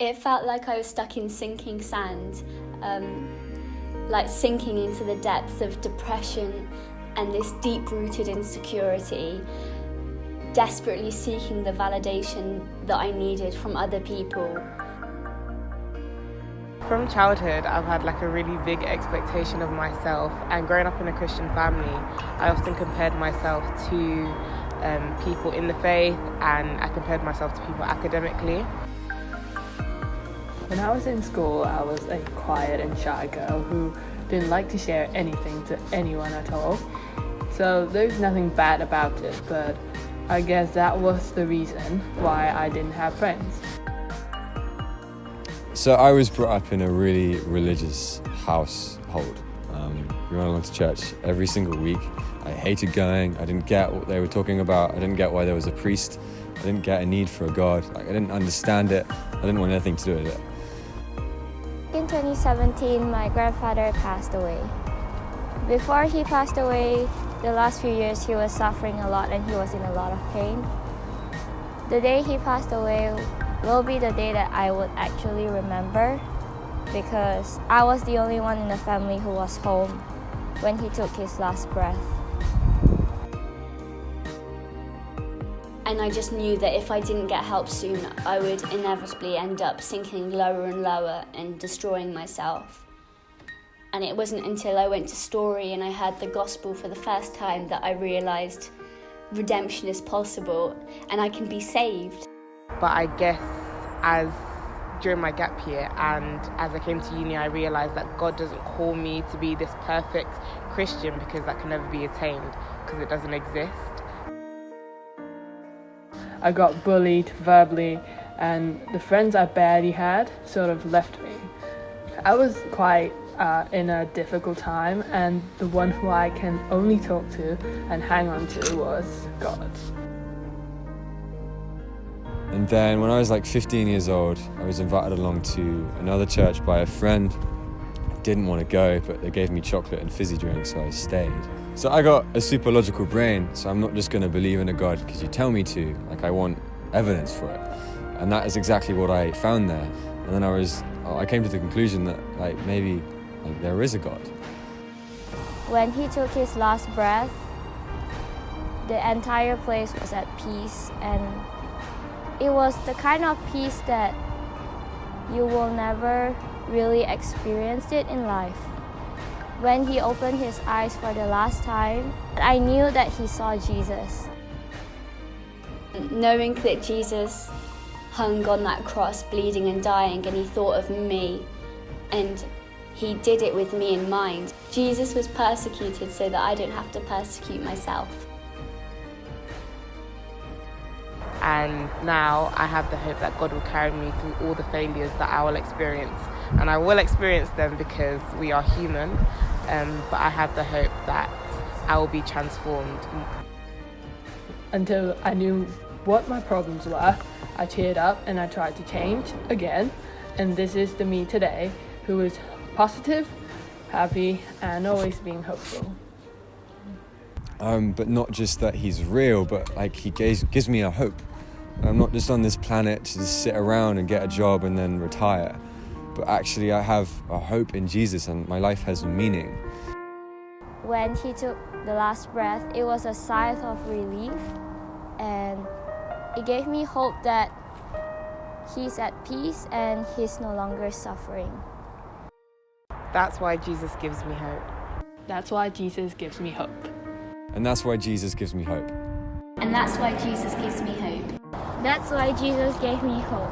It felt like I was stuck in sinking sand, like sinking into the depths of depression and this deep-rooted insecurity, desperately seeking the validation that I needed from other people. From childhood, I've had like a really big expectation of myself, and growing up in a Christian family, I often compared myself to people in the faith, and I compared myself to people academically. When I was in school, I was a quiet and shy girl who didn't like to share anything to anyone at all. So there's nothing bad about it, but I guess that was the reason why I didn't have friends. So I was brought up in a really religious household. We went along to church every single week. I hated going. I didn't get what they were talking about. I didn't get why there was a priest. I didn't get a need for a God. I didn't understand it. I didn't want anything to do with it. In 2017, my grandfather passed away. Before he passed away, the last few years he was suffering a lot and he was in a lot of pain. The day he passed away will be the day that I would actually remember, because I was the only one in the family who was home when he took his last breath. And I just knew that if I didn't get help soon, I would inevitably end up sinking lower and lower and destroying myself. And it wasn't until I went to Story and I heard the gospel for the first time that I realised redemption is possible and I can be saved. But I guess during my gap year and as I came to uni, I realised that God doesn't call me to be this perfect Christian, because that can never be attained, because it doesn't exist. I got bullied verbally, and the friends I barely had sort of left me. I was quite in a difficult time, and the one who I can only talk to and hang on to was God. And then when I was like 15 years old, I was invited along to another church by a friend. Didn't want to go, but they gave me chocolate and fizzy drinks, so I stayed. So I got a super logical brain, so I'm not just going to believe in a God because you tell me to. Like, I want evidence for it. And that is exactly what I found there. And then I came to the conclusion that maybe there is a God. When he took his last breath, the entire place was at peace, and it was the kind of peace that you will never really experience it in life. When he opened his eyes for the last time, I knew that he saw Jesus. Knowing that Jesus hung on that cross, bleeding and dying, and he thought of me, and he did it with me in mind. Jesus was persecuted so that I don't have to persecute myself. And now I have the hope that God will carry me through all the failures that I will experience. And I will experience them because we are human, but I have the hope that I will be transformed. Until I knew what my problems were, I cheered up and I tried to change again. And this is the me today, who is positive, happy, and always being hopeful. But not just that he's real, but he gives me a hope. I'm not just on this planet to just sit around and get a job and then retire. But actually I have a hope in Jesus and my life has meaning. When he took the last breath, it was a sigh of relief, and it gave me hope that he's at peace and he's no longer suffering. That's why Jesus gives me hope. That's why Jesus gives me hope. And that's why Jesus gives me hope. And that's why Jesus gives me hope. That's why Jesus gave me hope.